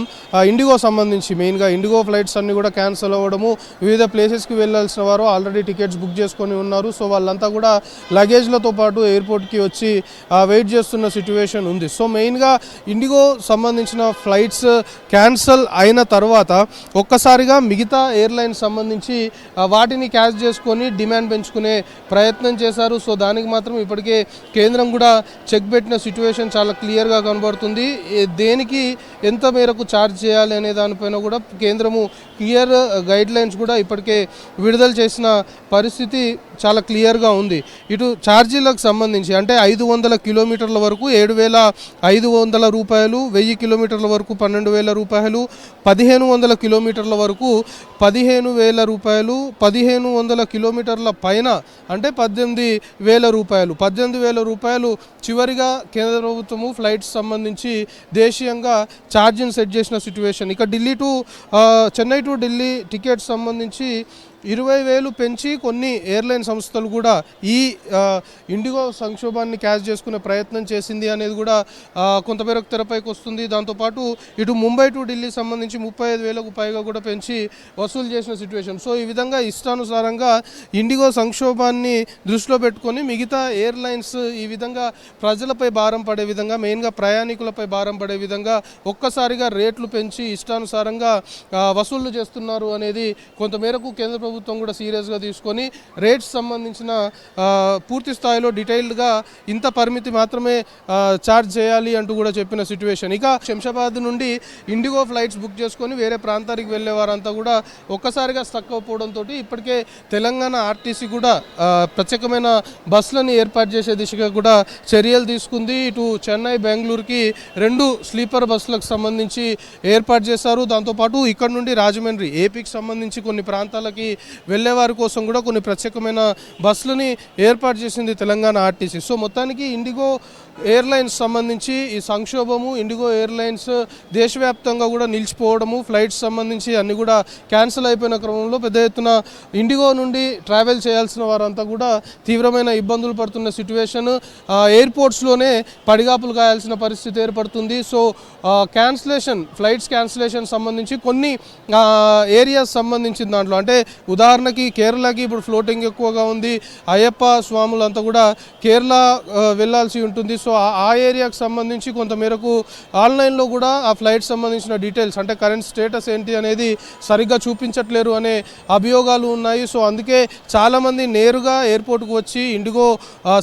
ఇండిగో సంబంధించి మెయిన్గా ఇండిగో ఫ్లైట్స్ అన్నీ కూడా క్యాన్సిల్ అవ్వడము, వివిధ ప్లేసెస్కి వెళ్ళాల్సిన వారు ఆల్రెడీ టికెట్స్ బుక్ చేసుకొని ఉన్నారు. సో వాళ్ళంతా కూడా లగేజ్లతో పాటు ఎయిర్పోర్ట్కి వచ్చి వెయిట్ చేస్తున్న సిచ్యువేషన్ ఉంది. సో మెయిన్గా ఇండిగో సంబంధించిన ఫ్లైట్స్ క్యాన్సిల్ అయిన తర్వాత ఒక్కసారిగా మిగతా ఎయిర్లైన్స్ సంబంధించి వాటిని క్యాచ్ చేసుకొని డిమాండ్ పెంచుకునే ప్రయత్నం చేశారు. సో దానికి మాత్రం ఇప్పటికే కేంద్రం కూడా చెక్ పెట్టిన సిచ్యువేషన్ చాలా క్లియర్గా కనబడుతుంది. దేనికి ఎంత మేరకు ఛార్జ్ చేయాలి అనే దానిపైన కూడా కేంద్రము క్లియర్ గైడ్ లైన్స్ కూడా ఇప్పటికే విడుదల చేసిన పరిస్థితి చాలా క్లియర్గా ఉంది. ఇటు ఛార్జీలకు సంబంధించి అంటే 500 కిలోమీటర్ల వరకు 7,500 రూపాయలు, 1000 కిలోమీటర్ల వరకు 12,000 రూపాయలు, 1,500 కిలోమీటర్ల వరకు 15,000 రూపాయలు, 1,500 కిలోమీటర్ల పైన అంటే 18,000 రూపాయలు. 18,000 రూపాయలు చివరిగా కేంద్ర ప్రభుత్వము ఫ్లైట్స్ సంబంధించి దేశీయంగా ఛార్జీని సెట్ చేసిన సిచ్యువేషన్. ఇక చెన్నై టు ఢిల్లీ టికెట్స్ సంబంధించి 20,000 పెంచి కొన్ని ఎయిర్లైన్ సంస్థలు కూడా ఈ ఇండిగో సంక్షోభాన్ని క్యాచ్ చేసుకునే ప్రయత్నం చేసింది అనేది కూడా కొంతమేరకు తెరపైకి వస్తుంది. దాంతోపాటు ఇటు ముంబై టు ఢిల్లీ సంబంధించి 35,000కు పైగా కూడా పెంచి వసూలు చేసిన సిచ్యువేషన్. సో ఈ విధంగా ఇష్టానుసారంగా ఇండిగో సంక్షోభాన్ని దృష్టిలో పెట్టుకొని మిగతా ఎయిర్లైన్స్ ఈ విధంగా ప్రజలపై భారం పడే విధంగా, మెయిన్గా ప్రయాణికులపై భారం పడే విధంగా ఒక్కసారిగా రేట్లు పెంచి ఇష్టానుసారంగా వసూళ్లు చేస్తున్నారు అనేది కొంతమేరకు కేంద్ర ప్రభుత్వం కూడా సీరియస్గా తీసుకొని రేట్స్ సంబంధించిన పూర్తి స్థాయిలో డీటెయిల్డ్గా ఇంత పరిమితి మాత్రమే ఛార్జ్ చేయాలి అంటూ కూడా చెప్పిన సిచ్యువేషన్. ఇక శంషాబాద్ నుండి ఇండిగో ఫ్లైట్స్ బుక్ చేసుకొని వేరే ప్రాంతానికి వెళ్ళే వారంతా కూడా ఒక్కసారిగా స్టక్ అయిపోవడంతో ఇప్పటికే తెలంగాణ ఆర్టీసీ కూడా ప్రత్యేకమైన బస్సులను ఏర్పాటు చేసే దిశగా కూడా చర్యలు తీసుకుంది. ఇటు చెన్నై, బెంగళూరుకి 2 స్లీపర్ బస్సులకు సంబంధించి ఏర్పాటు చేశారు. దాంతోపాటు ఇక్కడ నుండి రాజమండ్రి, ఏపీకి సంబంధించి కొన్ని ప్రాంతాలకి వెళ్ళే వారి కోసం కూడా కొన్ని ప్రత్యేకమైన బస్సులని ఏర్పాటు చేసింది తెలంగాణ ఆర్టీసీ. సో మొత్తానికి ఇండిగో ఎయిర్లైన్స్ సంబంధించి ఈ సంక్షోభము, ఇండిగో ఎయిర్లైన్స్ దేశవ్యాప్తంగా కూడా నిలిచిపోవడము, ఫ్లైట్స్ సంబంధించి అన్ని కూడా క్యాన్సిల్ అయిపోయిన క్రమంలో పెద్ద ఎత్తున ఇండిగో నుండి ట్రావెల్ చేయాల్సిన వారంతా కూడా తీవ్రమైన ఇబ్బందులు పడుతున్న సిచ్యువేషన్. ఎయిర్పోర్ట్స్లోనే పడిగాపులు కాయాల్సిన పరిస్థితి ఏర్పడుతుంది. సో ఫ్లైట్స్ క్యాన్సిలేషన్ సంబంధించి కొన్ని ఏరియాస్ సంబంధించిన దాంట్లో, అంటే ఉదాహరణకి కేరళకి ఇప్పుడు ఫ్లోటింగ్ ఎక్కువగా ఉంది. అయ్యప్ప స్వాములంతా కూడా కేరళ వెళ్ళాల్సి ఉంటుంది. సో ఆ ఏరియాకి సంబంధించి కొంతమేరకు ఆన్లైన్లో కూడా ఆ ఫ్లైట్ సంబంధించిన డీటెయిల్స్, అంటే కరెంట్ స్టేటస్ ఏంటి అనేది సరిగ్గా చూపించట్లేరు అనే అభియోగాలు ఉన్నాయి. సో అందుకే చాలామంది నేరుగా ఎయిర్పోర్ట్కి వచ్చి ఇండిగో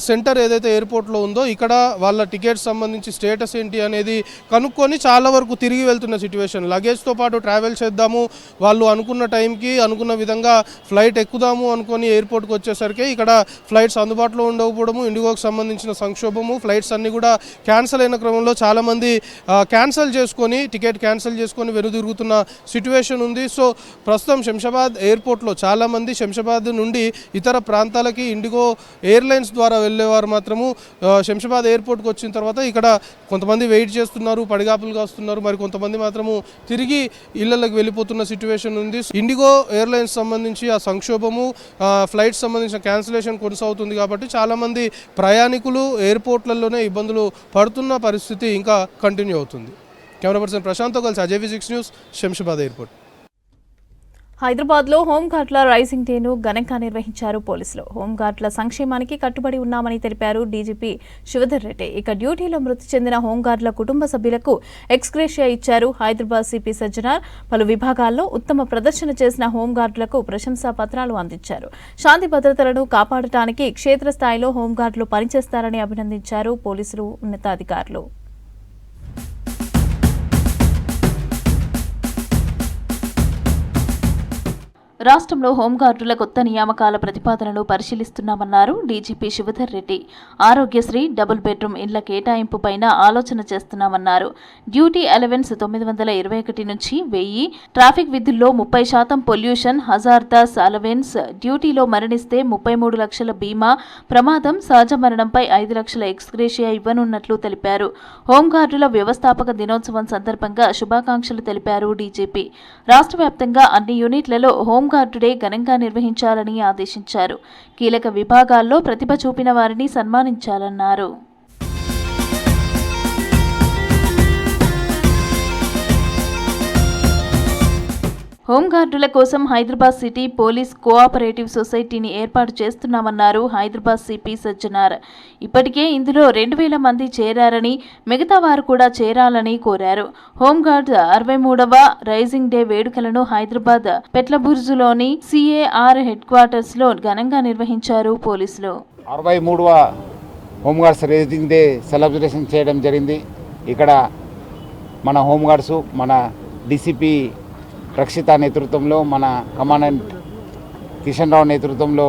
సెంటర్ ఏదైతే ఎయిర్పోర్ట్లో ఉందో ఇక్కడ వాళ్ళ టికెట్స్ సంబంధించి స్టేటస్ ఏంటి అనేది కనుక్కొని చాలా వరకు తిరిగి వెళ్తున్న సిచ్యువేషన్. లగేజ్తో పాటు ట్రావెల్ చేద్దాము, వాళ్ళు అనుకున్న టైంకి అనుకున్న విధంగా ఫ్లైట్ ఎక్కుదాము అనుకొని ఎయిర్పోర్ట్కి వచ్చేసరికి ఇక్కడ ఫ్లైట్స్ అందుబాటులో ఉండకపోవడము, ఇండిగోకి సంబంధించిన సంక్షోభము, ఫ్లైట్స్ అన్నీ కూడా క్యాన్సిల్ అయిన క్రమంలో చాలామంది టికెట్ క్యాన్సిల్ చేసుకొని వెనుదిరుగుతున్న సిచ్యువేషన్ ఉంది. సో ప్రస్తుతం శంషాబాద్ ఎయిర్పోర్ట్లో చాలామంది శంషాబాద్ నుండి ఇతర ప్రాంతాలకి ఇండిగో ఎయిర్లైన్స్ ద్వారా వెళ్ళేవారు మాత్రము శంషాబాద్ ఎయిర్పోర్ట్కి వచ్చిన తర్వాత ఇక్కడ కొంతమంది వెయిట్ చేస్తున్నారు, పడిగాపులుగా వస్తున్నారు, మరి కొంతమంది మాత్రము తిరిగి ఇళ్లలోకి వెళ్ళిపోతున్న సిచ్యువేషన్ ఉంది. ఇండిగో ఎయిర్లైన్స్ సంబంధించి ఆ సంక్షోభము, ఫ్లైట్స్ సంబంధించిన క్యాన్సిలేషన్ కొనసాగుతుంది కాబట్టి చాలామంది ప్రయాణికులు ఎయిర్పోర్ట్లలోనే ఇబ్బందులు పడుతున్న పరిస్థితి ఇంకా కంటిన్యూ అవుతుంది. కెమెరా పర్సన్ ప్రశాంత్తో కలిసి Ajay V6 news, Shamshabad airport. హైదరాబాద్లో హోంగార్డుల రైజింగ్ డేను ఘనంగా నిర్వహించారు పోలీసులు. హోంగార్డుల సంక్షేమానికి కట్టుబడి ఉన్నామని తెలిపారు డీజీపీ శివధర్ రెడ్డి. ఇక డ్యూటీలో మృతి చెందిన హోంగార్డుల కుటుంబ సభ్యులకు ఎక్స్గ్రేషియా ఇచ్చారు. హైదరాబాద్ సిపి సజ్జనార్ పలు విభాగాల్లో ఉత్తమ ప్రదర్శన చేసిన హోంగార్డులకు ప్రశంసా పత్రాలు అందించారు. శాంతి భద్రతలను కాపాడటానికి క్షేత్రస్థాయిలో హోంగార్డులు పనిచేస్తారని అభినందించారు పోలీసులు ఉన్నతాధికారులు. రాష్ట్రంలో హోంగార్డుల కొత్త నియామకాల ప్రతిపాదనలు పరిశీలిస్తున్నామన్నారు DGP Shivdhar Reddy. Aarogyasri, double bedroom ఇండ్ల కేటాయింపు పైన ఆలోచన చేస్తున్నామన్నారు. డ్యూటీ అలవెన్స్ 921 నుంచి 1000, ట్రాఫిక్ విధుల్లో 30% పొల్యూషన్, హజార్దాస్ అలవెన్స్, డ్యూటీలో మరణిస్తే 33 లక్షల బీమా, ప్రమాదం, సహజ మరణంపై 5 లక్షల ఎక్స్గ్రేషియా ఇవ్వనున్నట్లు తెలిపారు. హోంగార్డుల వ్యవస్థాపక దినోత్సవం సందర్భంగా శుభాకాంక్షలు తెలిపారు డీజీపీ. రాష్ట్ర వ్యాప్తంగా అన్ని యూనిట్లలో హోంగార్డు డే ఘనంగా నిర్వహించాలని ఆదేశించారు. కీలక విభాగాల్లో ప్రతిభ చూపిన వారిని సన్మానించాలన్నారు. హోంగార్డుల కోసం హైదరాబాద్ సిటీ పోలీస్ కోఆపరేటివ్ సొసైటీని ఏర్పాటు చేస్తున్నామన్నారు హైదరాబాద్ సిపి సజ్జనార్. ఇప్పటికే ఇందులో 2000 మంది చేరారని, మిగతా వారు కూడా చేరాలని కోరారు. హోంగార్డ్ 63వ రైజింగ్ డే వేడుకలను హైదరాబాద్ పెట్లబుర్జులోని సిఏఆర్ హెడ్ క్వార్టర్స్ లో ఘనంగా నిర్వహించారు పోలీసులు. 63వ హోంగార్డ్స్ రైజింగ్ డే సెలబ్రేషన్ చేయడం జరిగింది. ఇక్కడ మన హోంగార్డ్స్, మన డీసీపీ రక్షిత నేతృత్వంలో, మన కమాండెంట్ కిషన్ రావు నేతృత్వంలో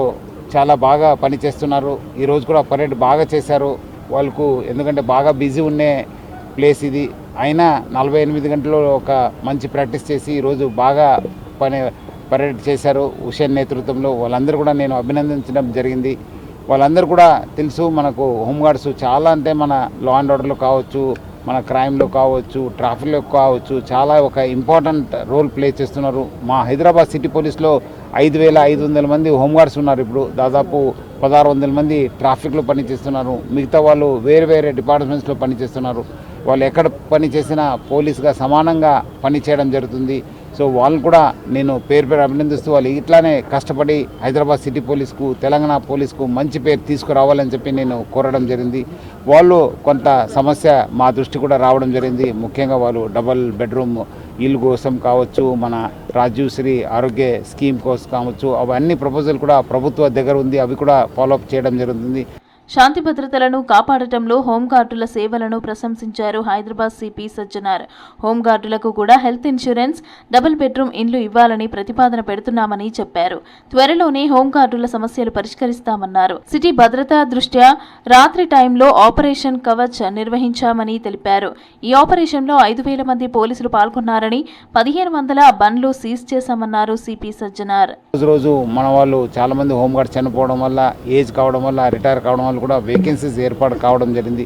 చాలా బాగా పనిచేస్తున్నారు. ఈరోజు కూడా పరేడ్ బాగా చేశారు వాళ్ళకు, ఎందుకంటే బాగా బిజీ ఉండే ప్లేస్ ఇది. అయినా 48 గంటలు ఒక మంచి ప్రాక్టీస్ చేసి ఈరోజు బాగా పరేడ్ చేశారు హుషేన్ నేతృత్వంలో. వాళ్ళందరూ కూడా నేను అభినందించడం జరిగింది. వాళ్ళందరూ కూడా తెలుసు మనకు హోంగార్డ్స్ చాలా, అంటే మన లా అండ్ ఆర్డర్లో కావచ్చు, మన క్రైమ్లో కావచ్చు, ట్రాఫిక్లో కావచ్చు చాలా ఒక ఇంపార్టెంట్ రోల్ ప్లే చేస్తున్నారు. మా హైదరాబాద్ సిటీ పోలీస్లో 5,500 మంది హోంగార్డ్స్ ఉన్నారు. ఇప్పుడు దాదాపు 1,600 మంది ట్రాఫిక్లో పనిచేస్తున్నారు. మిగతా వాళ్ళు వేరే వేరే డిపార్ట్మెంట్స్లో పనిచేస్తున్నారు. వాళ్ళు ఎక్కడ పని చేసినా పోలీసుగా సమానంగా పనిచేయడం జరుగుతుంది. సో వాళ్ళని కూడా నేను పేరు అభినందిస్తూ వాళ్ళు ఇట్లానే కష్టపడి హైదరాబాద్ సిటీ పోలీస్కు, తెలంగాణ పోలీస్కు మంచి పేరు తీసుకురావాలని చెప్పి నేను కోరడం జరిగింది. వాళ్ళు కొంత సమస్య మా దృష్టి కూడా రావడం జరిగింది. ముఖ్యంగా వాళ్ళు డబల్ బెడ్రూమ్ ఇల్లు కోసం కావచ్చు, మన రాజీవ్ శ్రీ ఆరోగ్య స్కీమ్ కోసం కావచ్చు, అవన్నీ ప్రపోజల్ కూడా ప్రభుత్వ దగ్గర ఉంది. అవి కూడా ఫాలోఅప్ చేయడం జరుగుతుంది. శాంతి భద్రతలను కాపాడటంలో హోంగార్డుల సేవలను ప్రశంసించారు హైదరాబాద్ సిపి సజ్జనార్. హోంగార్డులకు కూడా హెల్త్ ఇన్సూరెన్స్, డబుల్ బెడ్రూమ్ ఇండ్లు ఇవ్వాలని ప్రతిపాదన పెడుతున్నామని చెప్పారు. త్వరలోనే హోంగార్డుల సమస్యలు పరిష్కరిస్తామన్నారు. సిటీ భద్రతా దృష్ట్యా రాత్రి టైంలో ఆపరేషన్ కవచ్ నిర్వహించామని తెలిపారు. ఈ ఆపరేషన్లో 5,000 మంది పోలీసులు పాల్గొన్నారని, 1,500 బండ్లు సీజ్ చేశామన్నారు సిపి సజ్జనార్. రోజు మన వాళ్ళు చాలా మంది హోంగార్డ్ చనిపోవడం వల్ల, ఏజ్ కావడం వల్ల, రిటైర్ కావడం వల్ల కూడా వేకెన్సీస్ ఏర్పాటు కావడం జరిగింది.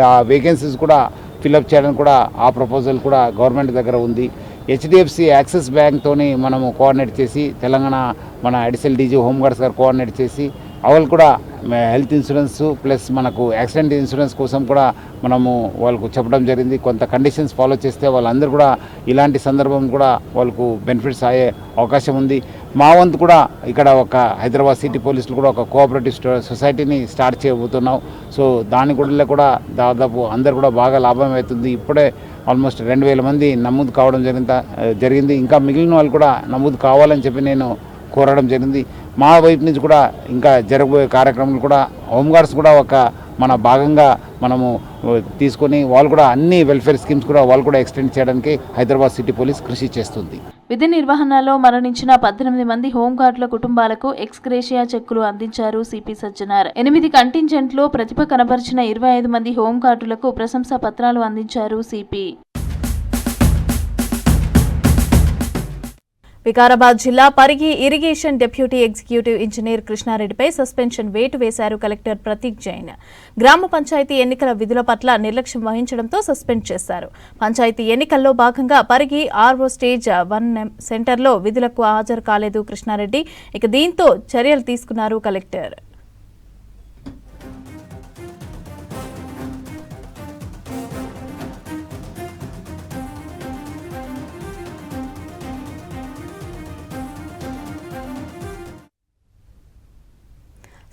ఆ వేకెన్సీస్ కూడా ఫిలప్ చేయడానికి కూడా ఆ ప్రపోజల్ కూడా గవర్నమెంట్ దగ్గర ఉంది. హెచ్డిఎఫ్సి యాక్సిస్ బ్యాంక్తోని మనము కోఆర్డినేట్ చేసి, తెలంగాణ మన అడిషనల్ డీజీ హోంగార్డ్స్ గారు కోఆర్డినేట్ చేసి వాళ్ళు కూడా హెల్త్ ఇన్సూరెన్స్ ప్లస్ మనకు యాక్సిడెంట్ ఇన్సూరెన్స్ కోసం కూడా మనము వాళ్ళకు చెప్పడం జరిగింది. కొంత కండిషన్స్ ఫాలో చేస్తే వాళ్ళందరూ కూడా ఇలాంటి సందర్భం కూడా వాళ్ళకు బెనిఫిట్స్ అయ్యే అవకాశం ఉంది. మా వంతు కూడా ఇక్కడ ఒక హైదరాబాద్ సిటీ పోలీసులు కూడా ఒక కోఆపరేటివ్ సొసైటీని స్టార్ట్ చేయబోతున్నాం. సో దాని కూడా దాదాపు అందరు కూడా బాగా లాభం అవుతుంది. ఇప్పుడే ఆల్మోస్ట్ 2,000 మంది నమోదు కావడం జరిగింది. ఇంకా మిగిలిన వాళ్ళు కూడా నమోదు కావాలని చెప్పి నేను కోరడం జరిగింది. మా వైపు నుంచి కూడా ఇంకా జరగబోయే కార్యక్రమాలు కూడా హోంగార్డ్స్ కూడా ఒక మన భాగంగా మనము తీసుకొని వాళ్ళు కూడా అన్ని వెల్ఫేర్ స్కీమ్స్ కూడా వాళ్ళు కూడా ఎక్స్టెండ్ చేయడానికి హైదరాబాద్ సిటీ పోలీస్ కృషి చేస్తుంది. విధి నిర్వహణలో మరణించిన 18 మంది హోంగార్డుల కుటుంబాలకు ఎక్స్గ్రేషియా చెక్కులు అందించారు సిపి సజ్జనార్. 8 కంటింజెంట్లో ప్రతిభ కనబరిచిన 25 మంది హోంగార్డులకు ప్రశంసా పత్రాలు అందించారు సిపి. వికారాబాద్ జిల్లా Parigi irrigation deputy executive engineer కృష్ణారెడ్డిపై సస్పెన్షన్ వేటు వేశారు కలెక్టర్ ప్రతీక్ జైన్. గ్రామ పంచాయతీ ఎన్నికల విధుల పట్ల నిర్లక్ష్యం వహించడంతో సస్పెండ్ చేశారు. పంచాయతీ ఎన్నికల్లో భాగంగా పరిగి ఆర్ఓ స్టేజ్ 1 సెంటర్లో విధులకు హాజరు కాలేదు కృష్ణారెడ్డి. ఇక దీంతో చర్యలు తీసుకున్నారు collector.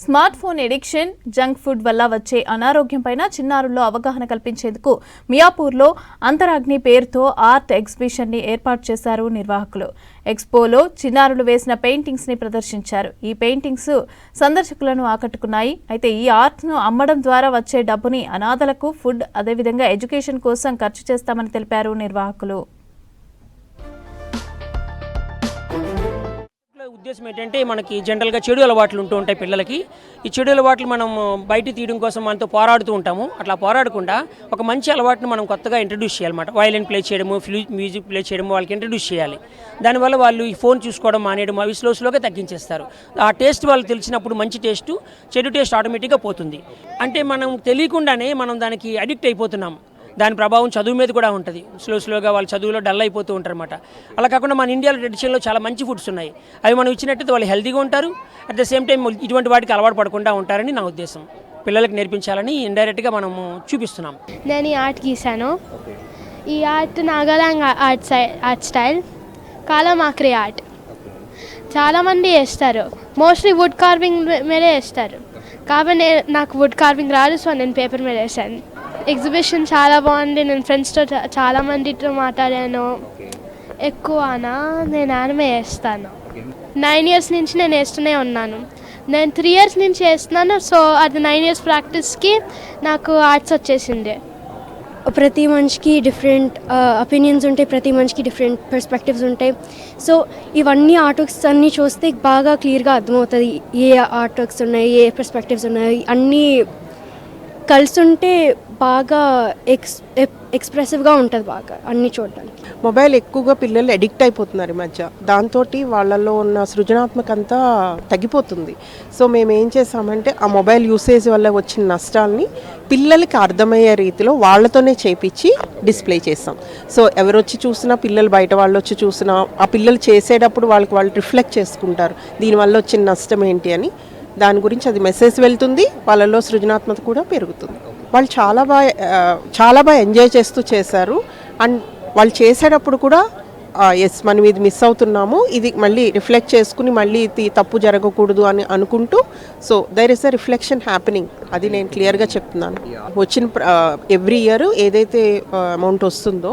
Smart phone addiction, junk food వల్ల వచ్చే అనారోగ్యంపైన చిన్నారుల్లో అవగాహన కల్పించేందుకు మియాపూర్లో అంతరాగ్ని పేరుతో ఆర్ట్ ఎగ్జిబిషన్ ని ఏర్పాటు చేశారు నిర్వాహకులు. ఎక్స్పోలో చిన్నారులు వేసిన పెయింటింగ్స్ ని ప్రదర్శించారు. ఈ పెయింటింగ్స్ సందర్శకులను ఆకట్టుకున్నాయి. అయితే ఈ ఆర్ట్ ను అమ్మడం ద్వారా వచ్చే డబ్బుని అనాథలకు, ఫుడ్ అదేవిధంగా ఎడ్యుకేషన్ కోసం ఖర్చు చేస్తామని తెలిపారు నిర్వాహకులు. ఉద్దేశం ఏంటంటే మనకి జనరల్గా చెడు అలవాట్లు ఉంటూ ఉంటాయి పిల్లలకి. ఈ చెడు అలవాట్లు మనం బయట తీయడం కోసం మనతో పోరాడుతూ ఉంటాము. అట్లా పోరాడకుండా ఒక మంచి అలవాటును మనం కొత్తగా ఇంట్రడ్యూస్ చేయాలన్నమాట. వయలిన్ ప్లే చేయడము, మ్యూజిక్ ప్లే చేయడము వాళ్ళకి ఇంట్రడ్యూస్ చేయాలి. దానివల్ల వాళ్ళు ఈ ఫోన్ చూసుకోవడం మానేయడం అవి స్లోగా తగ్గించేస్తారు. ఆ టేస్ట్ వాళ్ళు తెలిసినప్పుడు మంచి టేస్ట్, చెడు టేస్ట్ ఆటోమేటిక్గా పోతుంది. అంటే మనం తెలియకుండానే మనం దానికి అడిక్ట్ అయిపోతున్నాం. దాని ప్రభావం చదువు మీద కూడా ఉంటుంది. స్లోగా వాళ్ళు చదువులో డల్ అయిపోతూ ఉంటారు అనమాట. అలా కాకుండా మన ఇండియాలో ట్రెడిషన్లో చాలా మంచి ఫుడ్స్ ఉన్నాయి. అవి మనం ఇచ్చినట్టయితే వాళ్ళు హెల్తీగా ఉంటారు. అట్ ద సేమ్ టైం ఇటువంటి వాటికి అలవాటు పడకుండా ఉంటారని నా ఉద్దేశం. పిల్లలకు నేర్పించాలని ఇండైరెక్ట్గా మనము చూపిస్తున్నాం. నేను ఈ ఆర్ట్ గీసాను. ఈ ఆర్ట్ నాగాలాండ్ ఆర్ట్ స్టైల్, కాలమాక్రి ఆర్ట్. చాలామంది వేస్తారు, మోస్ట్లీ వుడ్ కార్వింగ్ మీదే వేస్తారు. కాబట్టి నాకు వుడ్ కార్వింగ్ రాదు, సో నేను పేపర్ మీద వేసాను. ఎగ్జిబిషన్ చాలా బాగుంది. నేను ఫ్రెండ్స్తో చాలా మందితో మాట్లాడాను. ఎక్కువనా నేను యానిమే వేస్తాను. 9 years నుంచి నేను వేస్తూనే ఉన్నాను. నేను 3 years నుంచి వేస్తున్నాను. సో అది 9 years ప్రాక్టీస్కి నాకు ఆర్ట్స్ వచ్చేసింది. ప్రతి మనిషికి డిఫరెంట్ ఒపీనియన్స్ ఉంటాయి, ప్రతి మనిషికి డిఫరెంట్ పర్స్పెక్టివ్స్ ఉంటాయి. సో ఇవన్నీ ఆర్ట్ వర్క్స్ అన్నీ చూస్తే బాగా క్లియర్గా అర్థమవుతుంది ఏ ఆర్ట్ వర్క్స్ ఉన్నాయి, ఏ పర్స్పెక్టివ్స్ ఉన్నాయి. అన్నీ కలిసి ఉంటే బాగా ఎక్స్ప్రెసివ్గా ఉంటుంది, బాగా అన్ని చూడడానికి. మొబైల్ ఎక్కువగా పిల్లలు అడిక్ట్ అయిపోతున్నారు ఈ మధ్య. దాంతో వాళ్ళల్లో ఉన్న సృజనాత్మక అంతా తగ్గిపోతుంది. సో మేము ఏం చేసామంటే ఆ మొబైల్ యూసేజ్ వల్ల వచ్చిన నష్టాలని పిల్లలకి అర్థమయ్యే రీతిలో వాళ్ళతోనే చేపించి డిస్ప్లే చేస్తాం. సో ఎవరొచ్చి చూసినా, పిల్లలు బయట వాళ్ళు వచ్చి చూసినా, ఆ పిల్లలు చేసేటప్పుడు వాళ్ళు రిఫ్లెక్ట్ చేసుకుంటారు దీనివల్ల వచ్చిన నష్టం ఏంటి అని. దాని గురించి అది మెసేజ్ వెళ్తుంది, వాళ్ళలో సృజనాత్మక కూడా పెరుగుతుంది. వాళ్ళు చాలా బాగా ఎంజాయ్ చేస్తూ చేశారు. అండ్ వాళ్ళు చేసేటప్పుడు కూడా ఎస్ మనం ఇది మిస్ అవుతున్నాము, ఇది మళ్ళీ రిఫ్లెక్ట్ చేసుకుని మళ్ళీ ఇది తప్పు జరగకూడదు అని అనుకుంటూ, so there is a reflection happening. అది నేను క్లియర్గా చెప్తున్నాను. వచ్చిన ఎవ్రీ ఇయర్ ఏదైతే అమౌంట్ వస్తుందో